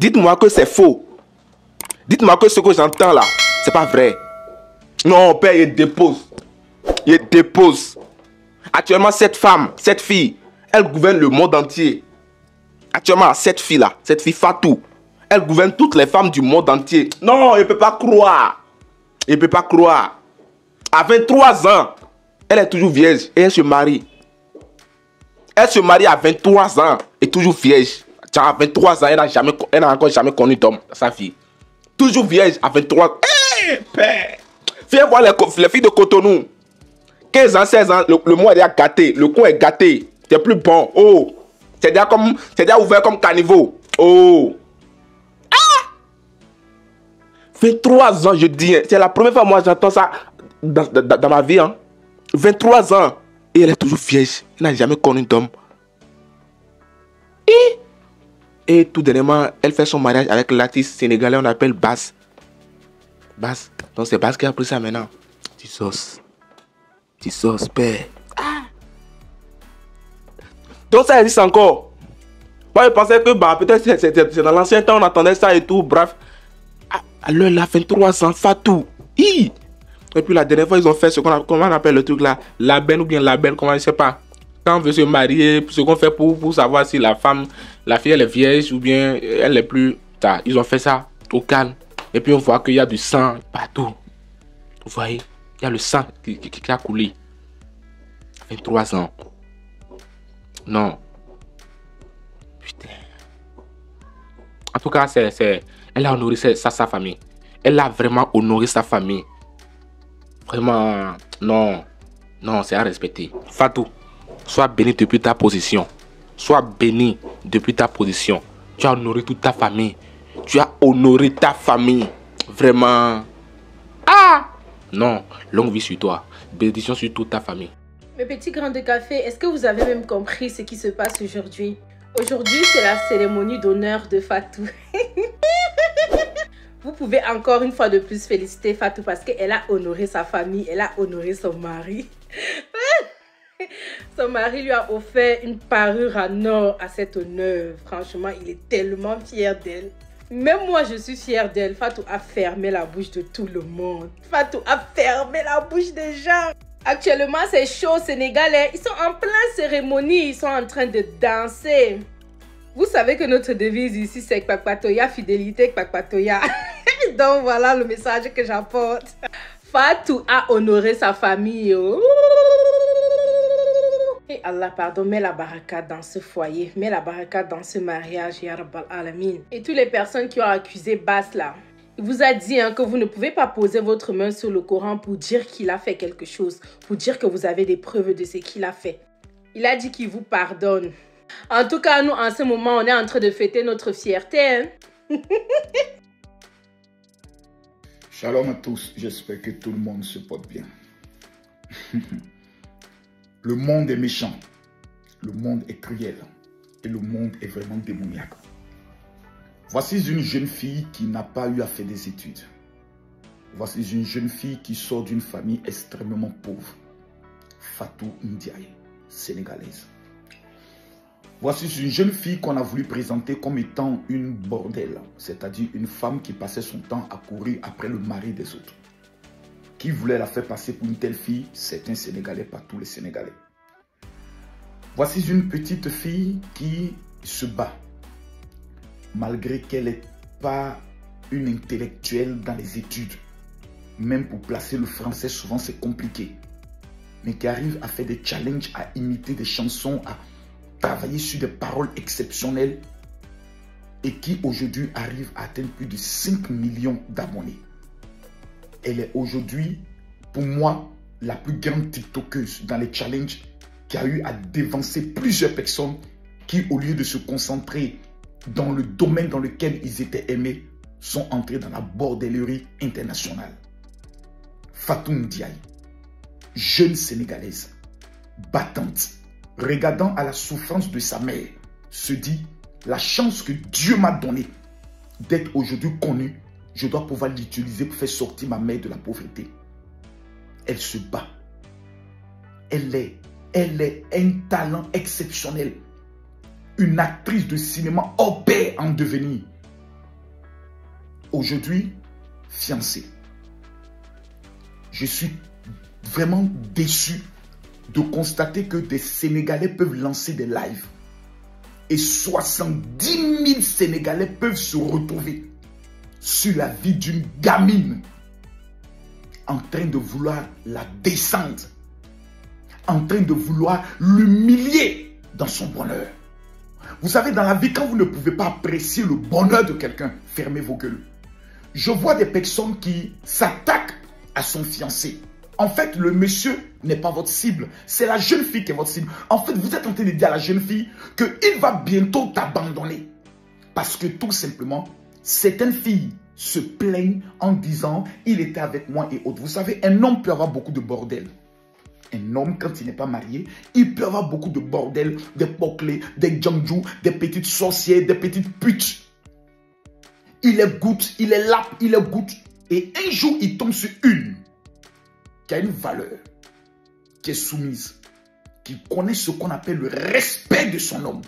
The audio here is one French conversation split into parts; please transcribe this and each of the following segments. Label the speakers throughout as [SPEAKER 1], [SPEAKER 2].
[SPEAKER 1] Dites-moi que c'est faux. Dites-moi que ce que j'entends là, c'est pas vrai. Non, père, il dépose. Il dépose. Actuellement, cette femme, cette fille, elle gouverne le monde entier. Actuellement, cette fille-là, cette fille Fatou, elle gouverne toutes les femmes du monde entier. Non, il ne peut pas croire. Il ne peut pas croire. À 23 ans, elle est toujours vierge et elle se marie. Elle se marie à 23 ans et toujours vierge. À 23 ans, elle n'a encore jamais connu d'homme dans sa vie. Toujours vierge à 23 ans. Hé, père! Viens voir les filles de Cotonou. 15 ans, 16 ans, le mois est déjà gâté. Le con est gâté. C'est plus bon. Oh! C'est déjà ouvert comme caniveau. Oh! Ah! 23 ans, je dis. C'est la première fois moi j'entends ça dans ma vie. Hein. 23 ans. Et elle est toujours vierge. Elle n'a jamais connu d'homme. Et tout dernièrement, elle fait son mariage avec l'artiste sénégalais, on appelle Bass. Bass. Donc c'est Bass qui a pris ça maintenant. Jesus, père. Ah. Donc ça existe encore. Moi je pensais que bah, peut-être c'est dans l'ancien temps, on attendait ça et tout, bref. Alors elle a 23 ans, Fatou. Hi. Et puis la dernière fois, ils ont fait ce qu'on appelle le truc là, la benne ou bien la belle, comment je sais pas. Quand on veut se marier, ce qu'on fait pour savoir si la femme, la fille elle est vierge ou bien elle est plus tard. Ils ont fait ça au calme. Et puis on voit qu'il y a du sang partout. Vous voyez, il y a le sang qui a coulé. 23 ans. Non. Putain. En tout cas, elle a honoré sa famille. Elle a vraiment honoré sa famille. Vraiment, non. Non, c'est à respecter. Fatou. Sois béni depuis ta position. Sois béni depuis ta position. Tu as honoré toute ta famille. Tu as honoré ta famille. Vraiment. Ah! Non, longue vie sur toi. Bénédiction sur toute ta famille.
[SPEAKER 2] Mes petits grains de café, est-ce que vous avez même compris ce qui se passe aujourd'hui? Aujourd'hui, c'est la cérémonie d'honneur de Fatou. Vous pouvez encore une fois de plus féliciter Fatou parce qu'elle a honoré sa famille, elle a honoré son mari. Son mari lui a offert une parure en or à cet honneur. Franchement, il est tellement fier d'elle. Même moi, je suis fière d'elle. Fatou a fermé la bouche de tout le monde. Fatou a fermé la bouche des gens. Actuellement, c'est chaud au Sénégal. Ils sont en pleine cérémonie. Ils sont en train de danser. Vous savez que notre devise ici, c'est Kpakpatoya, fidélité Kpakpatoya. Donc, voilà le message que j'apporte. Fatou a honoré sa famille. Et Allah, pardon, mets la baraka dans ce foyer, mets la baraka dans ce mariage, Ya Rabbal Alamin. Et toutes les personnes qui ont accusé Bass là, il vous a dit que vous ne pouvez pas poser votre main sur le Coran pour dire qu'il a fait quelque chose, pour dire que vous avez des preuves de ce qu'il a fait. Il a dit qu'il vous pardonne. En tout cas, nous, en ce moment, on est en train de fêter notre fierté.
[SPEAKER 3] Shalom à tous, j'espère que tout le monde se porte bien. Le monde est méchant, le monde est cruel et le monde est vraiment démoniaque. Voici une jeune fille qui n'a pas eu à faire des études. Voici une jeune fille qui sort d'une famille extrêmement pauvre. Fatou Ndiaye, sénégalaise. Voici une jeune fille qu'on a voulu présenter comme étant une bordelle, c'est-à-dire une femme qui passait son temps à courir après le mari des autres. Qui voulait la faire passer pour une telle fille? C'est un Sénégalais, pas tous les Sénégalais. Voici une petite fille qui se bat, malgré qu'elle n'est pas une intellectuelle dans les études. Même pour placer le français, souvent c'est compliqué. Mais qui arrive à faire des challenges, à imiter des chansons, à travailler sur des paroles exceptionnelles et qui aujourd'hui arrive à atteindre plus de 5 millions d'abonnés. Elle est aujourd'hui, pour moi, la plus grande TikTokeuse dans les challenges qui a eu à dévancer plusieurs personnes qui, au lieu de se concentrer dans le domaine dans lequel ils étaient aimés, sont entrés dans la bordellerie internationale. Fatou Ndiaye, jeune Sénégalaise, battante, regardant à la souffrance de sa mère, se dit, la chance que Dieu m'a donnée d'être aujourd'hui connue, je dois pouvoir l'utiliser pour faire sortir ma mère de la pauvreté. Elle se bat. Elle est un talent exceptionnel. Une actrice de cinéma hors pair en devenir. aujourd'hui fiancé. Je suis vraiment déçu de constater que des Sénégalais peuvent lancer des lives et 70 000 Sénégalais peuvent se retrouver sur la vie d'une gamine en train de vouloir la descendre, en train de vouloir l'humilier dans son bonheur. Vous savez, dans la vie, quand vous ne pouvez pas apprécier le bonheur de quelqu'un, fermez vos gueules. Je vois des personnes qui s'attaquent à son fiancé. En fait, le monsieur n'est pas votre cible. C'est la jeune fille qui est votre cible. En fait, vous êtes en train de dire à la jeune fille qu'il va bientôt t'abandonner. Parce que tout simplement, certaines filles se plaignent en disant « il était avec moi et autres ». Vous savez, un homme peut avoir beaucoup de bordel. Un homme, quand il n'est pas marié, il peut avoir beaucoup de bordel, des poclés, des djangju, des petites sorcières, des petites putes. Il est goutte, il est lap, il est goutte. Et un jour, il tombe sur une qui a une valeur, qui est soumise, qui connaît ce qu'on appelle le respect de son homme.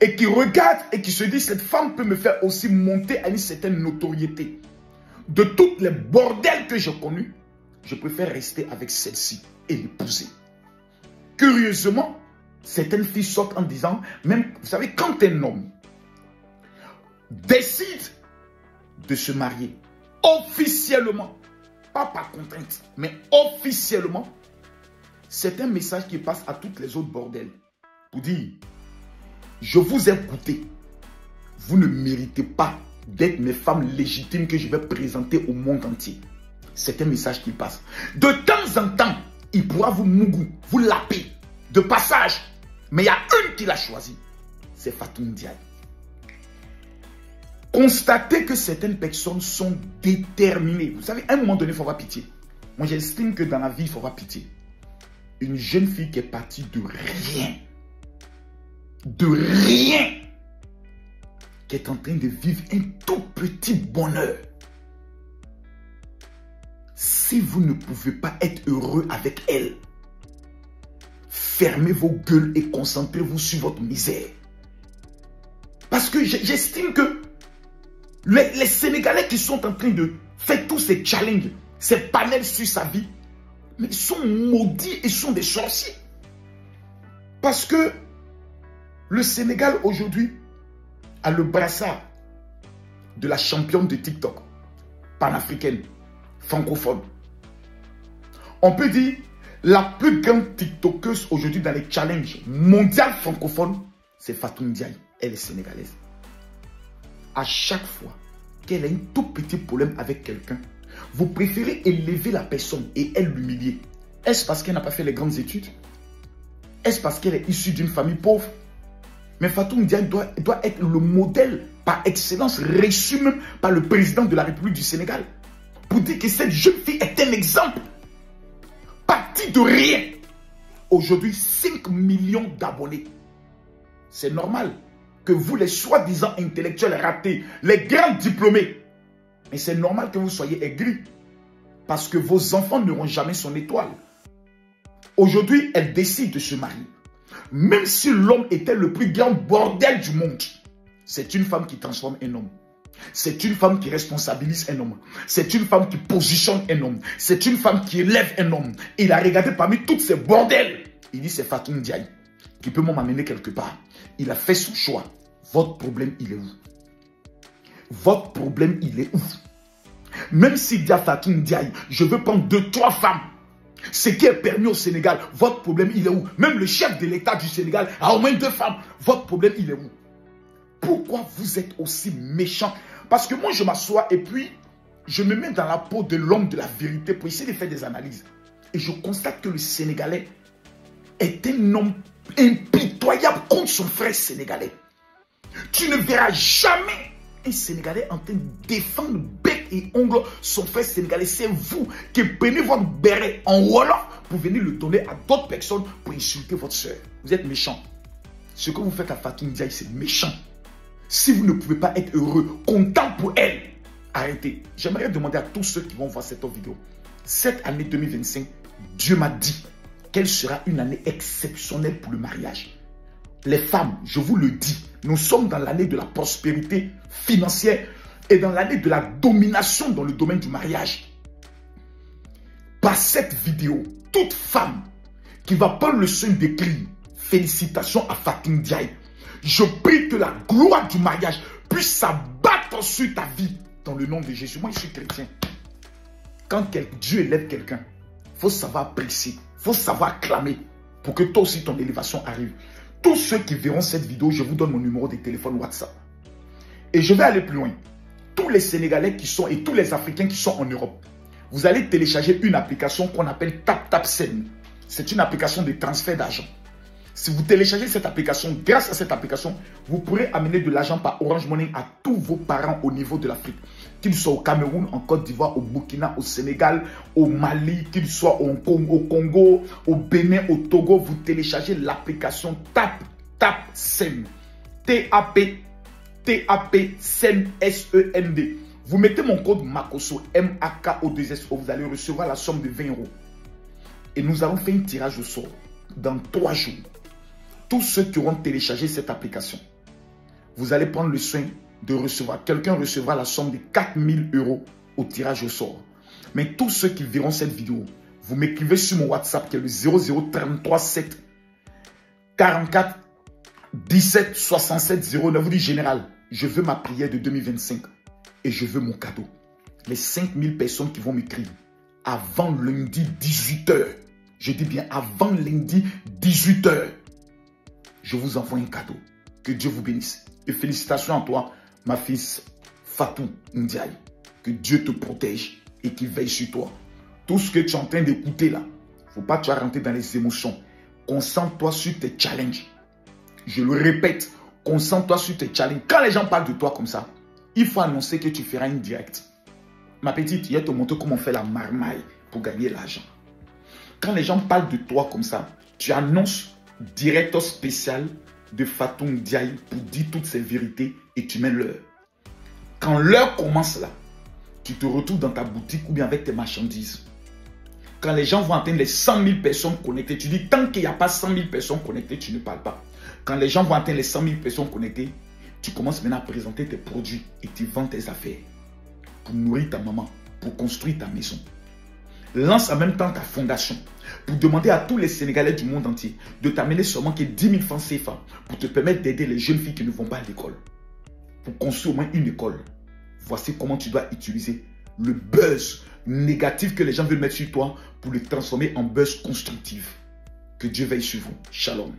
[SPEAKER 3] Et qui regarde et qui se dit, cette femme peut me faire aussi monter à une certaine notoriété. De toutes les bordels que j'ai connus, je préfère rester avec celle-ci et l'épouser. Curieusement, certaines filles sortent en disant, même, vous savez, quand un homme décide de se marier, officiellement, pas par contrainte, mais officiellement, c'est un message qui passe à toutes les autres bordels. Pour dire, je vous ai goûté. Vous ne méritez pas d'être mes femmes légitimes que je vais présenter au monde entier. C'est un message qui passe. De temps en temps, il pourra vous mougou, vous laper, de passage. Mais il y a une qui l'a choisi. C'est Fatou Ndiaye. Constatez que certaines personnes sont déterminées. Vous savez, à un moment donné, il faut avoir pitié. Moi, j'estime que dans la vie, il faut avoir pitié. Une jeune fille qui est partie de rien, qui est en train de vivre un tout petit bonheur. Si vous ne pouvez pas être heureux avec elle, fermez vos gueules et concentrez-vous sur votre misère. Parce que j'estime que les Sénégalais qui sont en train de faire tous ces challenges, ces panels sur sa vie, mais ils sont maudits et sont des sorciers. Parce que le Sénégal aujourd'hui a le brassard de la championne de TikTok, panafricaine, francophone. On peut dire la plus grande TikTokeuse aujourd'hui dans les challenges mondiaux francophones, c'est Fatou Ndiaye. Elle est sénégalaise. À chaque fois qu'elle a un tout petit problème avec quelqu'un, vous préférez élever la personne et elle l'humilier. Est-ce parce qu'elle n'a pas fait les grandes études? Est-ce parce qu'elle est issue d'une famille pauvre? Mais Fatou Ndiaye doit être le modèle par excellence, reçu même par le président de la République du Sénégal, pour dire que cette jeune fille est un exemple. Partie de rien. Aujourd'hui, 5 millions d'abonnés. C'est normal que vous, les soi-disant intellectuels ratés, les grands diplômés, mais c'est normal que vous soyez aigris. Parce que vos enfants n'auront jamais son étoile. Aujourd'hui, elle décide de se marier. Même si l'homme était le plus grand bordel du monde, c'est une femme qui transforme un homme. C'est une femme qui responsabilise un homme. C'est une femme qui positionne un homme. C'est une femme qui élève un homme. Il a regardé parmi toutes ces bordels. Il dit, c'est Fatou Ndiaye qui peut m'amener quelque part. Il a fait son choix. Votre problème, il est où? Votre problème, il est où? Même s'il dit à Fatou Ndiaye, je veux prendre 2-3 femmes, ce qui est permis au Sénégal, votre problème, il est où? Même le chef de l'État du Sénégal a au moins 2 femmes. Votre problème, il est où? Pourquoi vous êtes aussi méchant? Parce que moi, je m'assois et puis, je me mets dans la peau de l'homme de la vérité pour essayer de faire des analyses. Et je constate que le Sénégalais est un homme impitoyable contre son frère sénégalais. Tu ne verras jamais un Sénégalais en train de défendre bec et ongle son frère sénégalais. C'est vous qui prenez votre béret en wolof pour venir le donner à d'autres personnes pour insulter votre soeur. Vous êtes méchant. Ce que vous faites à Fatou Ndiaye, c'est méchant. Si vous ne pouvez pas être heureux, content pour elle, arrêtez. J'aimerais demander à tous ceux qui vont voir cette vidéo. Cette année 2025, Dieu m'a dit qu'elle sera une année exceptionnelle pour le mariage. Les femmes, je vous le dis, nous sommes dans l'année de la prospérité financière. et dans l'année de la domination dans le domaine du mariage. Par cette vidéo, toute femme qui va prendre le soin d'écrire félicitations à Fatou Ndiaye, je prie que la gloire du mariage puisse s'abattre sur ta vie dans le nom de Jésus. Moi, je suis chrétien. Quand Dieu élève quelqu'un, il faut savoir apprécier, il faut savoir clamer pour que toi aussi ton élévation arrive. Tous ceux qui verront cette vidéo, je vous donne mon numéro de téléphone WhatsApp. Et je vais aller plus loin. Tous les Sénégalais qui sont et tous les Africains qui sont en Europe, vous allez télécharger une application qu'on appelle TapTapSend. C'est une application de transfert d'argent. Si vous téléchargez cette application, grâce à cette application, vous pourrez amener de l'argent par Orange Money à tous vos parents au niveau de l'Afrique. Qu'ils soient au Cameroun, en Côte d'Ivoire, au Burkina, au Sénégal, au Mali, qu'ils soient au Congo, au Bénin, au Togo, vous téléchargez l'application TapTapSend. T-A-P-Send, S-E-N-D. Vous mettez mon code MAKOSO, M-A-K-O-2-S-O, vous allez recevoir la somme de 20 €. Et nous allons faire un tirage au sort dans 3 jours. Tous ceux qui auront téléchargé cette application, vous allez prendre le soin de recevoir. Quelqu'un recevra la somme de 4 000 € au tirage au sort. Mais tous ceux qui verront cette vidéo, vous m'écrivez sur mon WhatsApp qui est le 0033 7 44 17 67 09. Vous dites général, je veux ma prière de 2025 et je veux mon cadeau. Les 5000 personnes qui vont m'écrire avant lundi 18 h, je dis bien avant lundi 18 h, je vous envoie un cadeau. Que Dieu vous bénisse. Et félicitations à toi, ma fille Fatou Ndiaye. Que Dieu te protège et qu'il veille sur toi. Tout ce que tu es en train d'écouter là, il ne faut pas que tu vas rentrer dans les émotions. Concentre-toi sur tes challenges. Je le répète, concentre-toi sur tes challenges. Quand les gens parlent de toi comme ça, il faut annoncer que tu feras une directe. Ma petite, je vais te montrer comment on fait la marmaille pour gagner l'argent. Quand les gens parlent de toi comme ça, tu annonces directeur spécial de Fatou Ndiaye pour dire toutes ces vérités et tu mets l'heure. Quand l'heure commence là, tu te retrouves dans ta boutique ou bien avec tes marchandises. Quand les gens vont atteindre les 100 000 personnes connectées, tu dis tant qu'il n'y a pas 100 000 personnes connectées, tu ne parles pas. Quand les gens vont atteindre les 100 000 personnes connectées, tu commences maintenant à présenter tes produits et tu vends tes affaires pour nourrir ta maman, pour construire ta maison. Lance en même temps ta fondation pour demander à tous les Sénégalais du monde entier de t'amener seulement que 10 000 francs CFA pour te permettre d'aider les jeunes filles qui ne vont pas à l'école. Pour construire au moins une école. Voici comment tu dois utiliser le buzz négatif que les gens veulent mettre sur toi pour le transformer en buzz constructif. Que Dieu veille sur vous. Shalom.